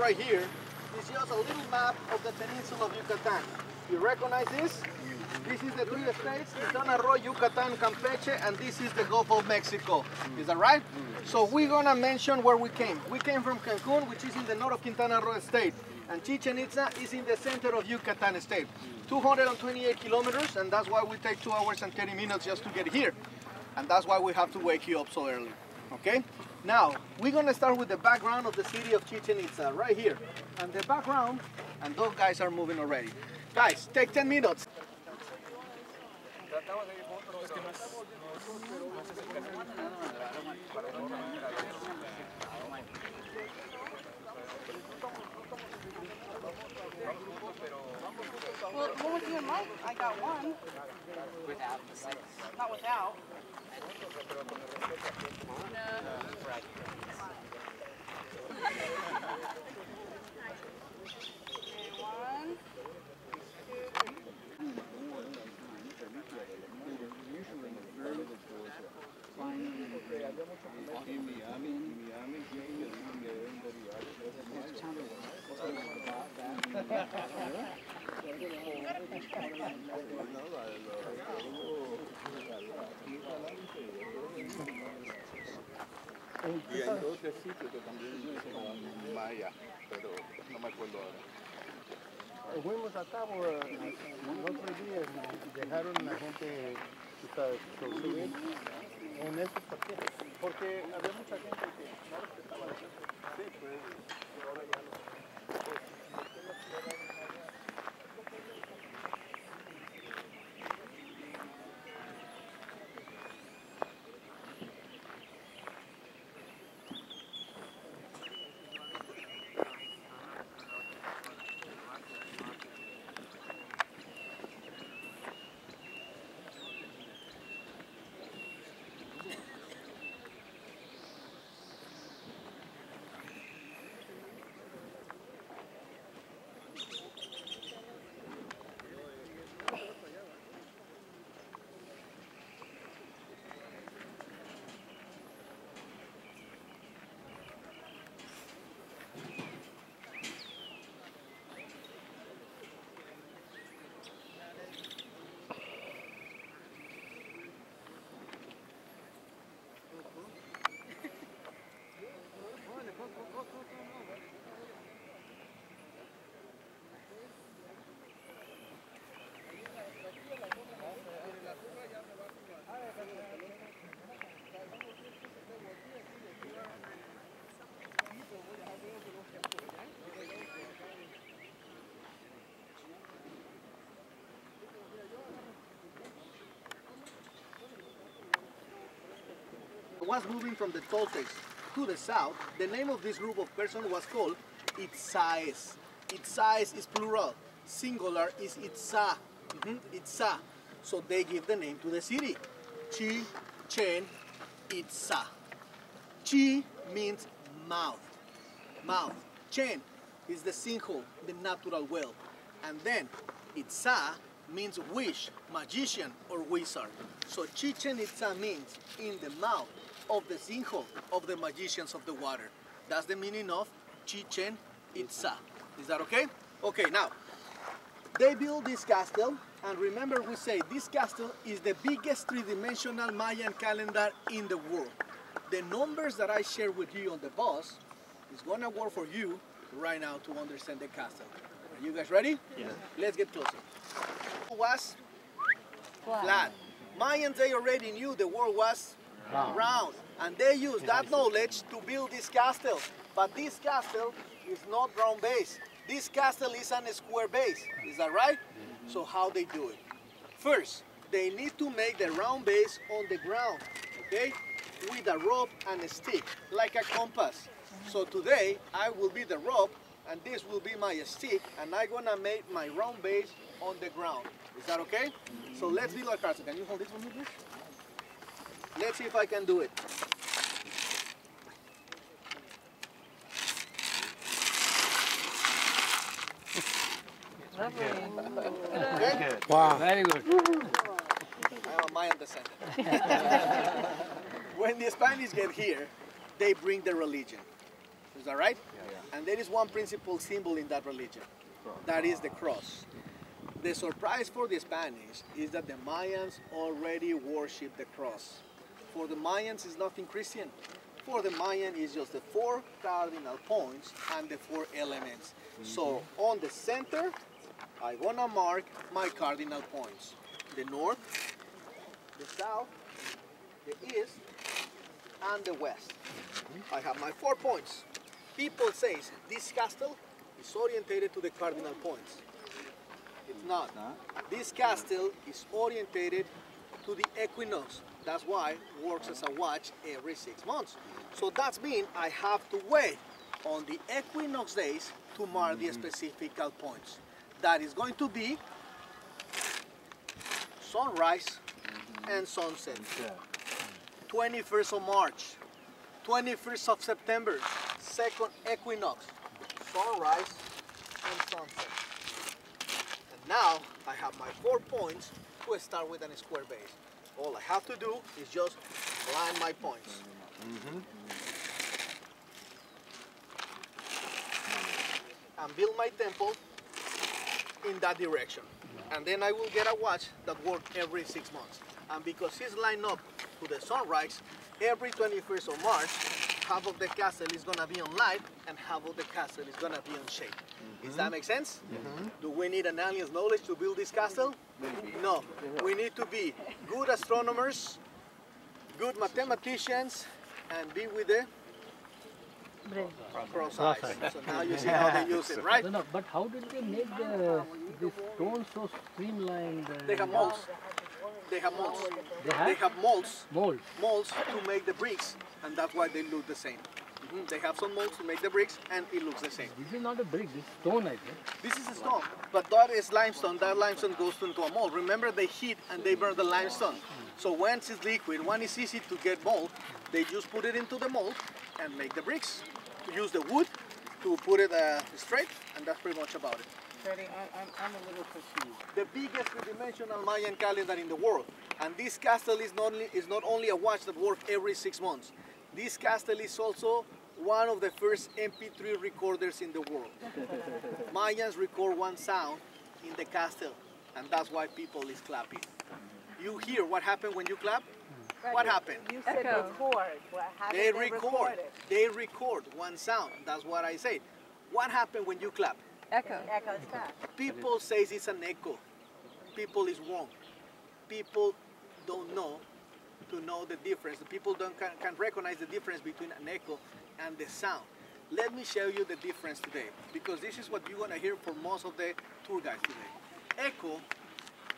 right here is just a little map of the peninsula of Yucatan. You recognize this? This is the three states, Quintana Roo, Yucatan, Campeche, and this is the Gulf of Mexico. Is that right? So we're gonna mention where we came. We came from Cancun, which is in the north of Quintana Roo state, and Chichén Itzá is in the center of Yucatan state. 228 kilometers, and that's why we take 2 hours and 30 minutes just to get here. And that's why we have to wake you up so early, okay? Now, we're gonna start with the background of the city of Chichén Itzá, right here. And the background, and those guys are moving already. Guys, take 10 minutes. Well, the one with you and Mike, I got one. Without the six. Not without. No. And 1, 2. Y hay otro sitio que también son mayas, pero no me acuerdo ahora. Fuimos a cabo otros días y dejaron a la gente subir en estos parques, porque había mucha gente que no respetaba la gente. Sí, pues ahora ya no. Was moving from the Toltecs to the south, the name of this group of persons was called Itzáes. Itzáes is plural, singular is Itzá. Itzá. So they give the name to the city. Chichén Itzá. Chi means mouth. Mouth. Chen is the sinkhole, the natural well. And then Itzá means wish, magician, or wizard. So Chichén Itzá means in the mouth of the sinkhole of the magicians of the water. That's the meaning of Chichén Itzá. Is that okay? Okay, now, they built this castle, and remember we say this castle is the biggest three-dimensional Mayan calendar in the world. The numbers that I share with you on the bus is gonna work for you right now to understand the castle. Are you guys ready? Yeah. Let's get closer. It was flat. Mayans, they already knew the world was round, and they used that knowledge to build this castle. But this castle is not round base. This castle is on a square base. Is that right? So how they do it? First, they need to make the round base on the ground, okay? With a rope and a stick, like a compass. So today, I will be the rope, and this will be my stick, and I'm gonna make my round base on the ground. Is that okay? So let's build a castle. Can you hold this for me, please? Let's see if I can do it. Okay? Wow. Very good. I'm a Mayan descendant. When the Spanish get here, they bring their religion. Is that right? And there is one principal symbol in that religion. That is the cross. The surprise for the Spanish is that the Mayans already worship the cross. For the Mayans, it's nothing Christian. For the Mayan, it's just the 4 cardinal points and the 4 elements. So on the center, I'm gonna mark my cardinal points. The north, the south, the east, and the west. I have my 4 points. People say this castle is orientated to the cardinal points. It's not. This castle is orientated to the equinox. That's why it works as a watch every 6 months. So that means I have to wait on the equinox days to mark the specific points. That is going to be sunrise and sunset. 21st of March, 21st of September, second equinox, sunrise and sunset. And now I have my 4 points to start with a square base. All I have to do is just line my points. And build my temple in that direction. And then I will get a watch that works every 6 months. And because it's lined up to the sunrise, every 21st of March, half of the castle is going to be on light and half of the castle is going to be on shade. Does that make sense? Do we need an alien's knowledge to build this castle? No. We need to be good astronomers, good mathematicians, and be with the cross eyes. So now you see how they use it, right? No, but how did they make the stone so streamlined? They have molds. They have molds. They have molds. mold. Molds to make the bricks, and that's why they look the same. They have some molds to make the bricks, and it looks the same. This is not a brick, this is stone, I think. This is a stone, but that is limestone. That limestone goes into a mold. Remember, they heat and they burn the limestone. So once it's liquid, when it's easy to get mold, they just put it into the mold and make the bricks. Use the wood to put it straight, and that's pretty much about it. Freddie, I'm a little confused. The biggest three-dimensional Mayan calendar in the world. And this castle is not only a watch that works every 6 months. This castle is also one of the first MP3 recorders in the world. Mayans record one sound in the castle, and that's why people is clapping. You hear what happened when you clap? What happened? You said record. How They did they record. it? They record one sound. That's what I said. What happened when you clap? Echo. Echo stuff. People say it's an echo. People is wrong. People don't know to know the difference. The people can recognize the difference between an echo and the sound. Let me show you the difference today, because this is what you're gonna hear for most of the tour guides today. Echo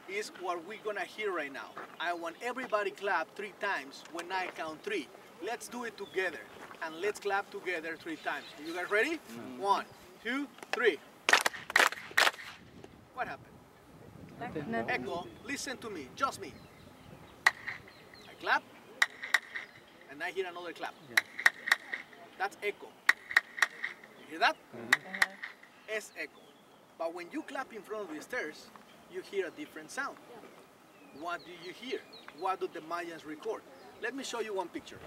is what we're gonna hear right now. I want everybody clap 3 times when I count 3. Let's do it together, and let's clap together 3 times. Are you guys ready? 1, 2, 3. What happened? Echo, listen to me, just me. I clap, and I hear another clap. That's echo. You hear that? It's echo. But when you clap in front of the stairs, you hear a different sound. What do you hear? What do the Mayans record? Let me show you one picture.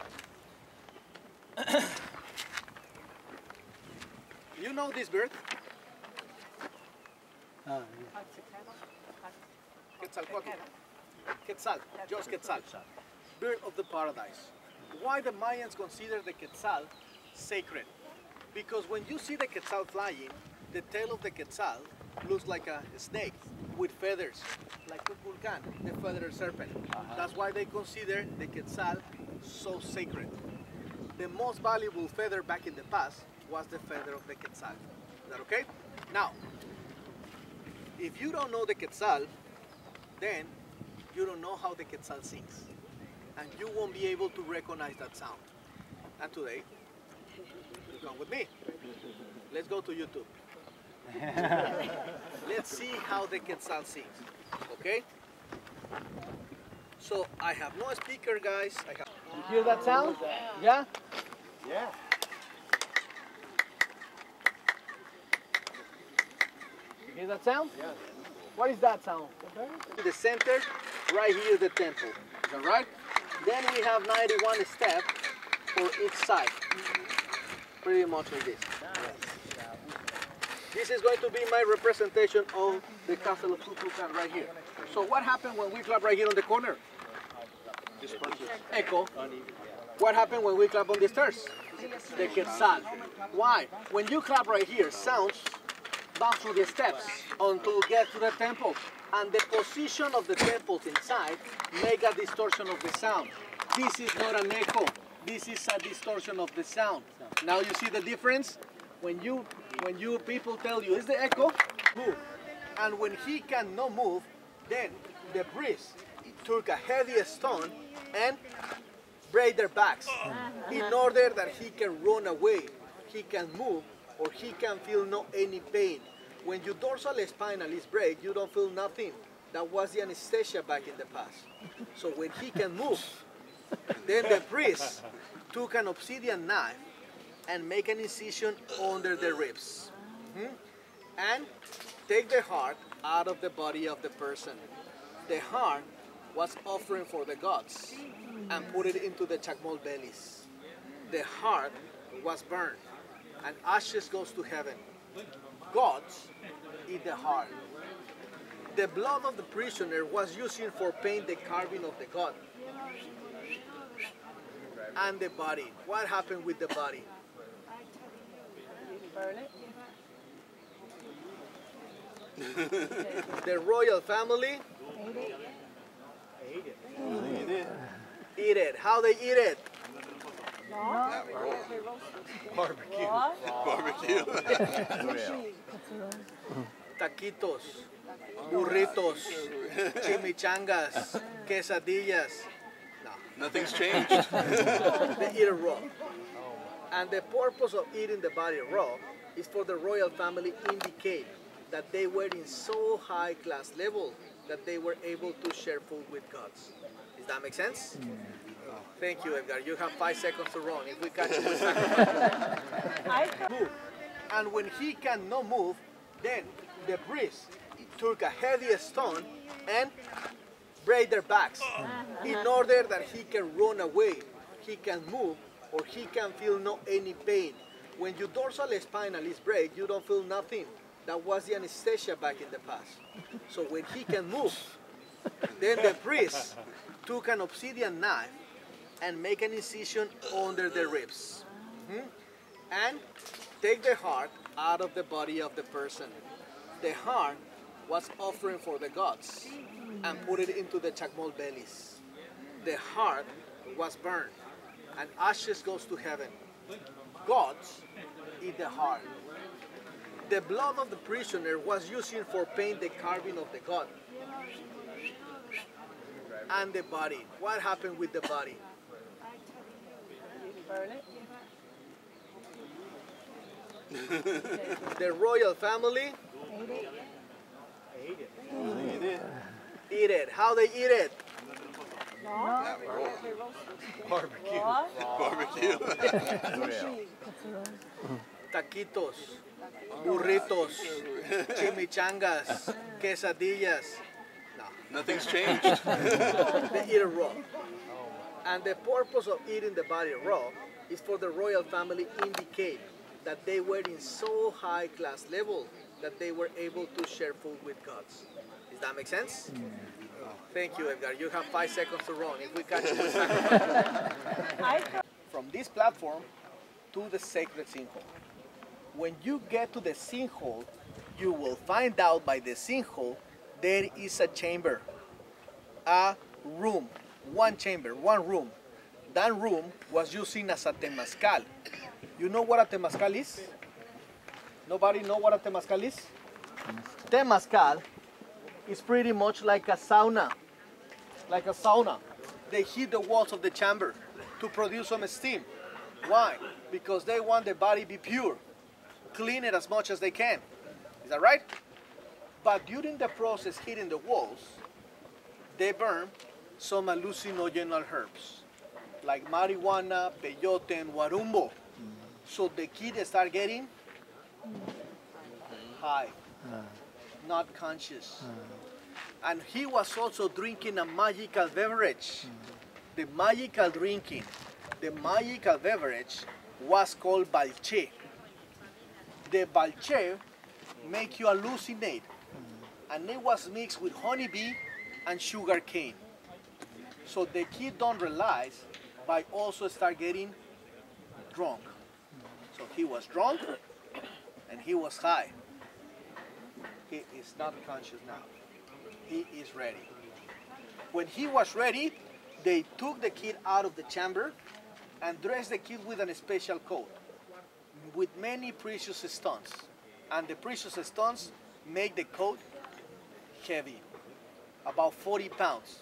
You know this bird? Quetzalcoatl. Quetzal, just Quetzal. Bird of the paradise. Why the Mayans consider the Quetzal sacred? Because when you see the Quetzal flying, the tail of the Quetzal looks like a snake with feathers, like Kukulkan, the feathered serpent. That's why they consider the Quetzal so sacred. The most valuable feather back in the past was the feather of the Quetzal. Is that okay? Now, if you don't know the Quetzal, then you don't know how the Quetzal sings. And you won't be able to recognize that sound. And today, you come with me. Let's go to YouTube. Let's see how the Quetzal sings. Okay? So I have no speaker, guys. You hear that sound? Yeah? Yeah. You hear that sound? Yeah. What is that sound? In the center, right here, the temple. Is that right? Then we have 91 steps for each side. pretty much like this. This is going to be my representation of the castle of Kukulkan right here. So what happened when we clap right here on the corner? Echo. What happened when we clap on the stairs? The Quetzal. Why? When you clap right here, sounds bounce through the steps until get to the temple. And the position of the temples inside make a distortion of the sound. This is not an echo. This is a distortion of the sound. Now you see the difference? When you people tell you, is the echo? Move. And when he cannot move, then the priest took a heavy stone and break their backs in order that he can run away, he can move, or he can feel no any pain. When your dorsal spinal is break, you don't feel nothing. That was the anesthesia back in the past. So when he can move, then the priest took an obsidian knife and make an incision under the ribs. And take the heart out of the body of the person. The heart was offering for the gods and put it into the chacmol bellies. The heart was burned and ashes goes to heaven. Gods eat the heart. The blood of the prisoner was used for paint the carving of the god. And the body. What happened with the body? Burn it. The royal family eat it. How they eat it? Barbecue. Barbecue. Taquitos, burritos, chimichangas, quesadillas. No, Nothing's changed. they eat it raw. And the purpose of eating the body raw is for the royal family indicate that they were in so high class level that they were able to share food with gods. Does that make sense? Thank you, Edgar. You have 5 seconds to run. If we catch you with sacrifice. Move. And when he cannot move, then the priest took a heavy stone and break their backs in order that he can run away, he can move, or he can feel no any pain. When your dorsal spinal is break, you don't feel nothing. That was the anesthesia back in the past. So when he can move, then the priest took an obsidian knife and make an incision under the ribs. And take the heart out of the body of the person. The heart was offering for the gods and put it into the chacmol bellies. The heart was burned and ashes goes to heaven. Gods eat the heart. The blood of the prisoner was used for paint the carving of the god. And the body. What happened with the body? Burn it. The royal family eat it. How they eat it? Barbecue. Barbecue. Taquitos, burritos, chimichangas, quesadillas. No, Nothing's changed. they eat it raw. And the purpose of eating the body raw is for the royal family indicate that they were in so high class level that they were able to share food with gods. Does that make sense? Thank you, Edgar. You have 5 seconds to run. If we catch you with sacrifice. From this platform to the sacred sinkhole. When you get to the sinkhole, you will find out by the sinkhole there is a chamber, a room, one chamber, one room. That room was using as a temazcal. You know what a temazcal is? Nobody know what a temazcal is? Temazcal is pretty much like a sauna. Like a sauna. They heat the walls of the chamber to produce some steam. Why? Because they want the body be pure. Clean it as much as they can. Is that right? But during the process heating the walls, they burn some hallucinogenic herbs like marijuana, peyote, and warumbo. So the kids start getting high, not conscious. And he was also drinking a magical beverage. The magical drinking, the magical beverage was called balche. The balche make you hallucinate, and it was mixed with honeybee and sugar cane. So the kid don't realize, but also start getting drunk. So he was drunk and he was high. He is not conscious now. He is ready. When he was ready, they took the kid out of the chamber and dressed the kid with a special coat with many precious stones. And the precious stones make the coat heavy, about 40 pounds.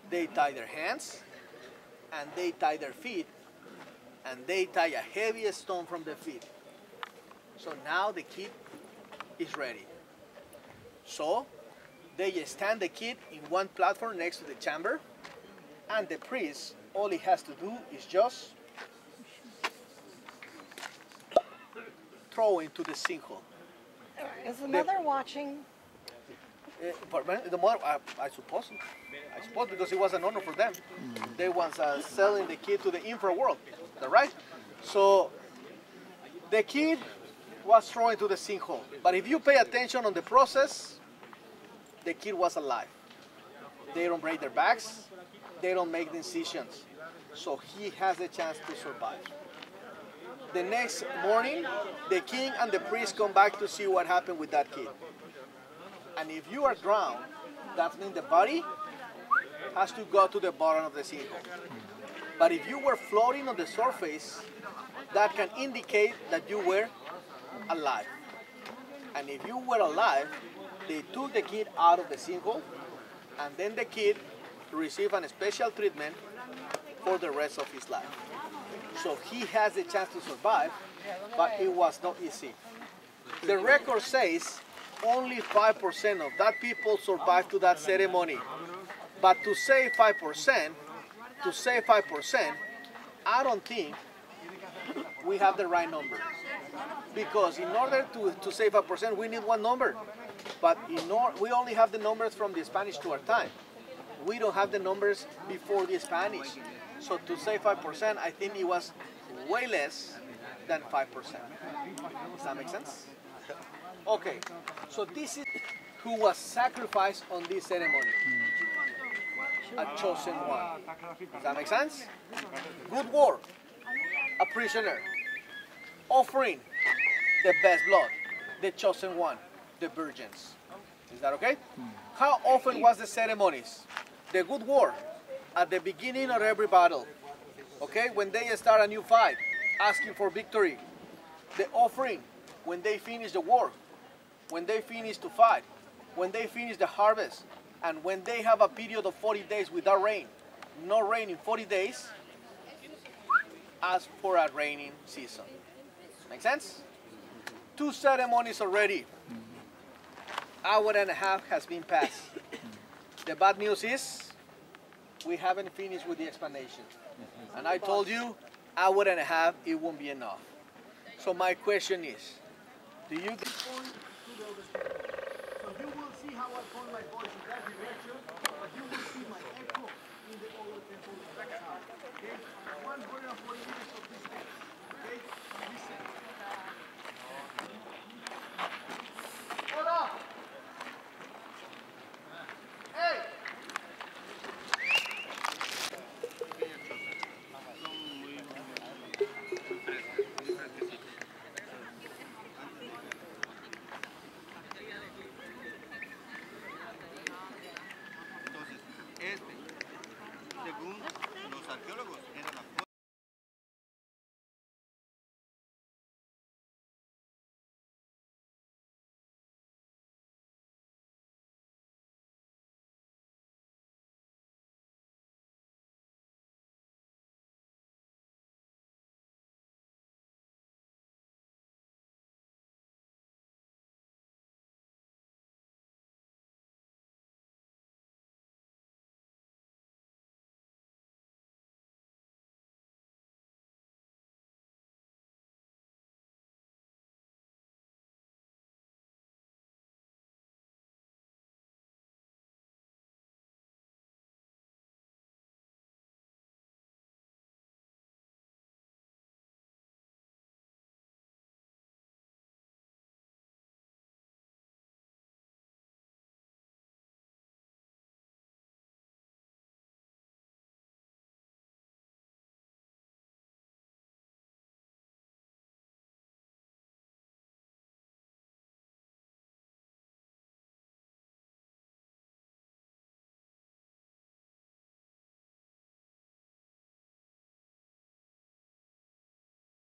They tie their hands, and they tie their feet, and they tie a heavy stone from the feet. So now the kid is ready. So they stand the kid in one platform next to the chamber, and the priest, all he has to do is just throw into the sinkhole. Is the mother watching? The mother, I suppose, because it was an honor for them. They was selling the kid to the infra world, is that right? So the kid was thrown into the sinkhole. But if you pay attention on the process, the kid was alive. They don't break their backs, they don't make incisions. So he has a chance to survive. The next morning, the king and the priest come back to see what happened with that kid. And if you are drowned, that means the body has to go to the bottom of the sinkhole. But if you were floating on the surface, that can indicate that you were alive. And if you were alive, they took the kid out of the sinkhole, and then the kid received a special treatment for the rest of his life. So he has a chance to survive, but it was not easy. The record says only 5% of that people survived to that ceremony. But to say 5%, I don't think we have the right number. Because in order to say 5%, we need one number. But we only have the numbers from the Spanish to our time. We don't have the numbers before the Spanish. So to say 5%, I think it was way less than 5%. Does that make sense? Okay, so this is who was sacrificed on this ceremony. A chosen one. Does that make sense? Good work. A prisoner. Offering the best blood. The chosen one. The virgins. Is that okay? How often was the ceremonies? The good war at the beginning of every battle. Okay, when they start a new fight, asking for victory. The offering when they finish the war, when they finish to fight, when they finish the harvest, and when they have a period of 40 days without rain, no rain in 40 days, ask for a raining season. Make sense? 2 ceremonies already. Hour and a half has been passed. The bad news is we haven't finished with the explanation. And I told you, hour and a half, it won't be enough. So my question is, do you... So you will see how I point my voice in that direction.